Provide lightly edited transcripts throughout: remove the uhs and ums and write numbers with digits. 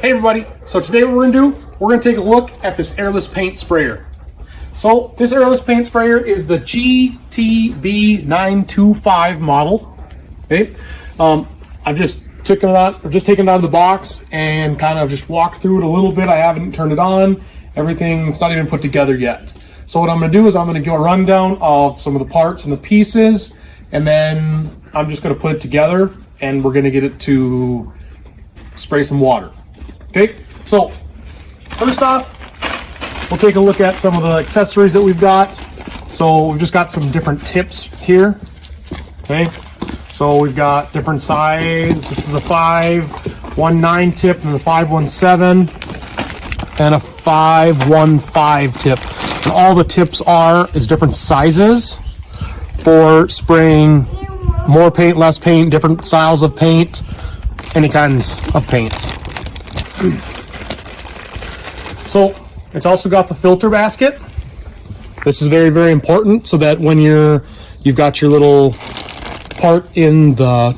Hey everybody, so today what we're going to do, we're going to take a look at this airless paint sprayer. So this airless paint sprayer is the GTB925 model. Okay, I've just taken it out of the box and kind of just walked through it a little bit. I haven't turned it on. Everything's not even put together yet. So what I'm going to do is I'm going to give a rundown of some of the parts and the pieces, and then I'm just going to put it together and we're going to get it to spray some water. Okay, so first off, we'll take a look at some of the accessories that we've got. So we've just got some different tips here. Okay, so we've got different size. This is a 519 tip, and a 517, and a 515 tip. And all the tips is different sizes for spraying more paint, less paint, different styles of paint, any kinds of paints. So it's also got the filter basket. This is very, very important so that when you've got your little part in the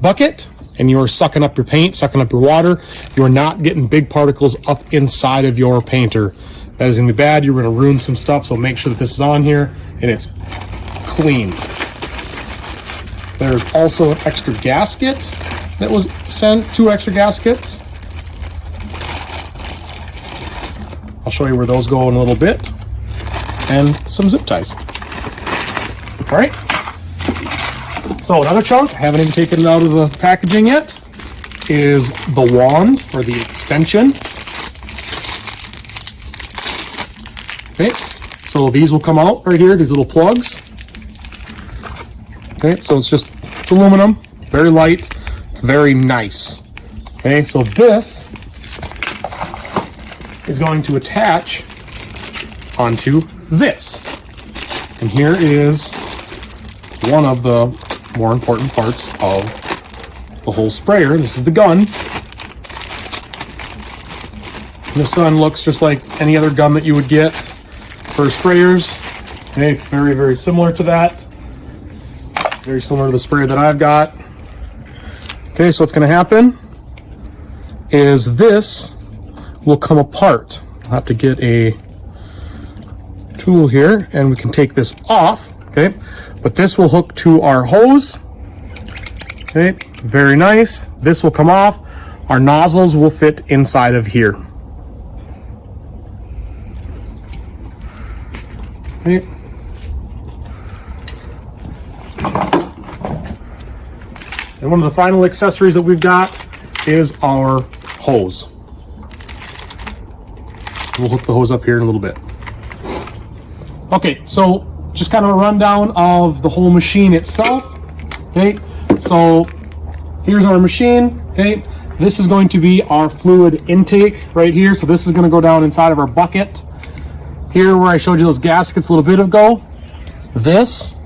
bucket and you're sucking up your paint, sucking up your water, you are not getting big particles up inside of your painter. That is going to be bad. You're going to ruin some stuff, so make sure that this is on here and it's clean. There's also an extra gasket that was sent, 2 extra gaskets. I'll show you where those go in a little bit. And some zip ties. All right. So another chunk, I haven't even taken it out of the packaging yet, is the wand or the extension. Okay, so these will come out right here, these little plugs. Okay, so it's aluminum, very light, it's very nice. Okay, so this is going to attach onto this. And here is one of the more important parts of the whole sprayer. This is the gun. This gun looks just like any other gun that you would get for sprayers. Okay, it's very, very similar to that. Very similar to the sprayer that I've got. Okay, so what's going to happen is this will come apart. I'll have to get a tool here and we can take this off. Okay, but this will hook to our hose. Okay, very nice. This will come off. Our nozzles will fit inside of here. Okay. And one of the final accessories that we've got is our hose. We'll hook the hose up here in a little bit. Okay, so just kind of a rundown of the whole machine itself. Okay, so here's our machine. Okay, this is going to be our fluid intake right here. So this is going to go down inside of our bucket. Here where I showed you those gaskets a little bit ago, this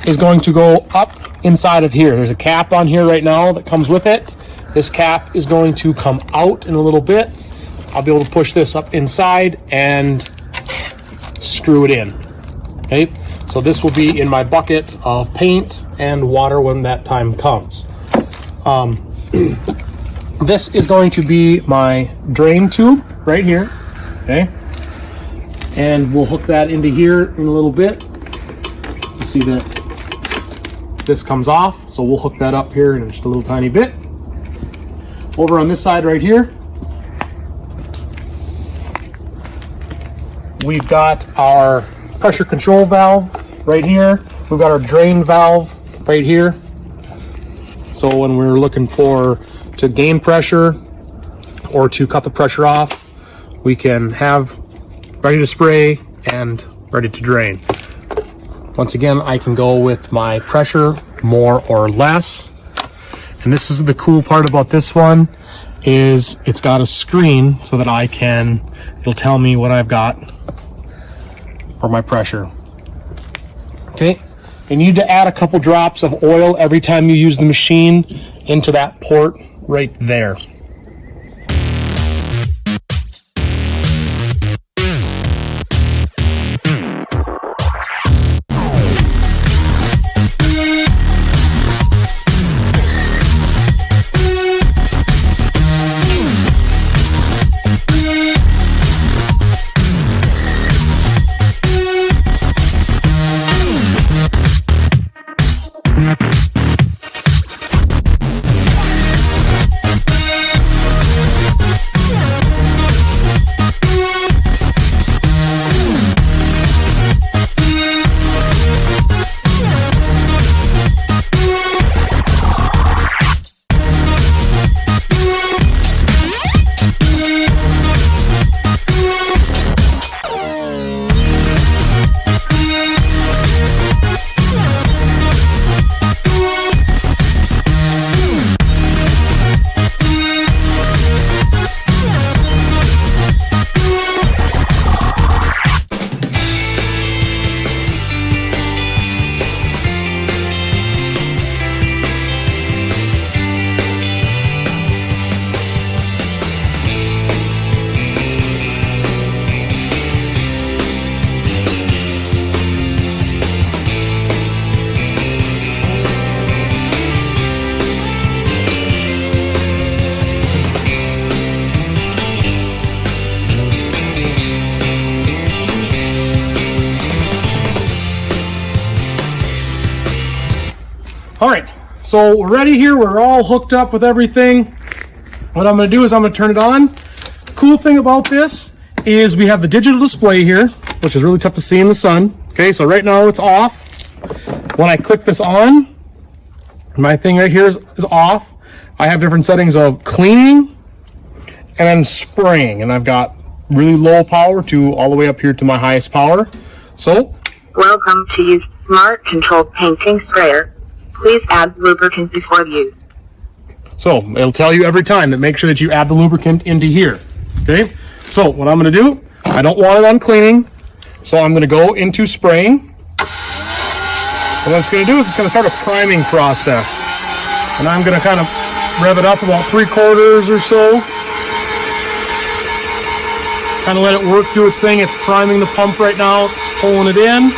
is going to go up inside of here. There's a cap on here right now that comes with it. This cap is going to come out in a little bit. I'll be able to push this up inside and screw it in. Okay, so this will be in my bucket of paint and water when that time comes. This is going to be my drain tube right here. Okay, and we'll hook that into here in a little bit. You see that this comes off, so we'll hook that up here in just a little tiny bit. Over on this side right here, we've got our pressure control valve right here. We've got our drain valve right here. So when we're looking to gain pressure or to cut the pressure off, we can have ready to spray and ready to drain. Once again, I can go with my pressure more or less. And this is the cool part about this one, is it's got a screen so that it'll tell me what I've got for my pressure. Okay, you need to add a couple drops of oil every time you use the machine into that port right there. All right, so we're ready here. We're all hooked up with everything. What I'm gonna do is I'm gonna turn it on. Cool thing about this is we have the digital display here, which is really tough to see in the sun. Okay, so right now it's off. When I click this on, my thing right here is off. I have different settings of cleaning and then spraying, and I've got really low power to all the way up here to my highest power. So, welcome to use Smart Control Painting Sprayer. Please add lubricant before use. So it'll tell you every time that make sure that you add the lubricant into here. Okay, so what I'm going to do, I don't want it on cleaning, so I'm going to go into spraying. And what it's going to do is it's going to start a priming process, and I'm going to kind of rev it up about 3/4 or so. Kind of let it work through its thing. It's priming the pump right now. It's pulling it in.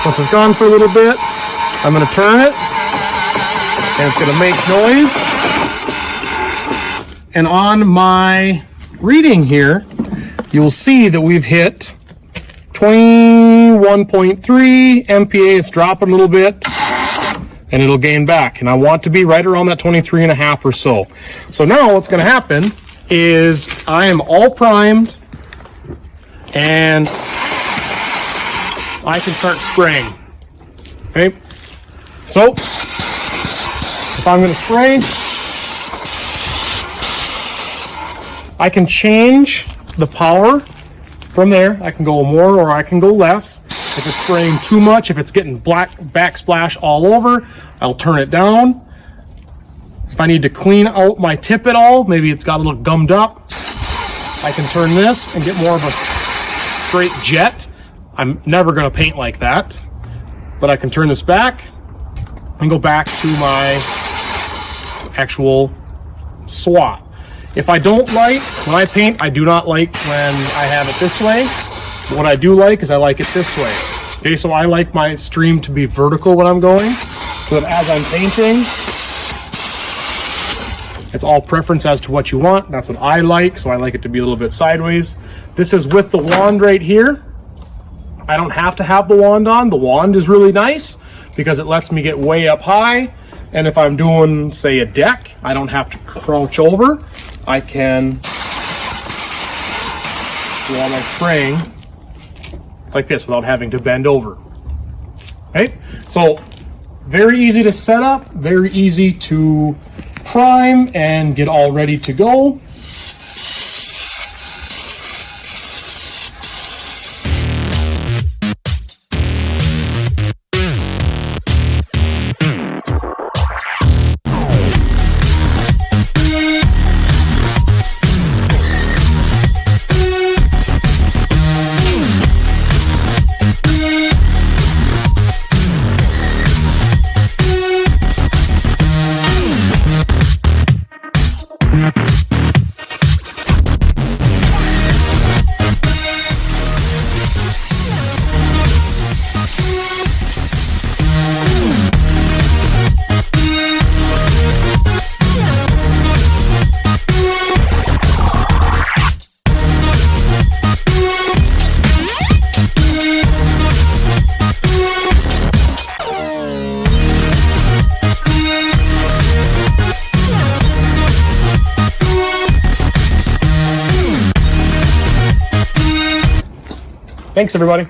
Once it's gone for a little bit, I'm going to turn it, and it's going to make noise. And on my reading here, you'll see that we've hit 21.3 MPa. It's dropping a little bit, and it'll gain back. And I want to be right around that 23.5 or so. So now what's going to happen is I am all primed, and I can start spraying. Okay, so if I'm going to spray, I can change the power from there. I can go more or I can go less. If it's spraying too much, if it's getting black backsplash all over, I'll turn it down. If I need to clean out my tip at all, maybe it's got a little gummed up, I can turn this and get more of a straight jet. I'm never going to paint like that, but I can turn this back and go back to my actual swath. If I don't like, when I paint, I do not like when I have it this way. What I do like is I like it this way. Okay, so I like my stream to be vertical when I'm going, so that as I'm painting, it's all preference as to what you want. That's what I like, so I like it to be a little bit sideways. This is with the wand right here. I don't have to have the wand on. The wand is really nice because it lets me get way up high. And if I'm doing, say, a deck, I don't have to crouch over. I can do all my spraying like this without having to bend over. Okay, so very easy to set up, very easy to prime and get all ready to go. Thanks, everybody.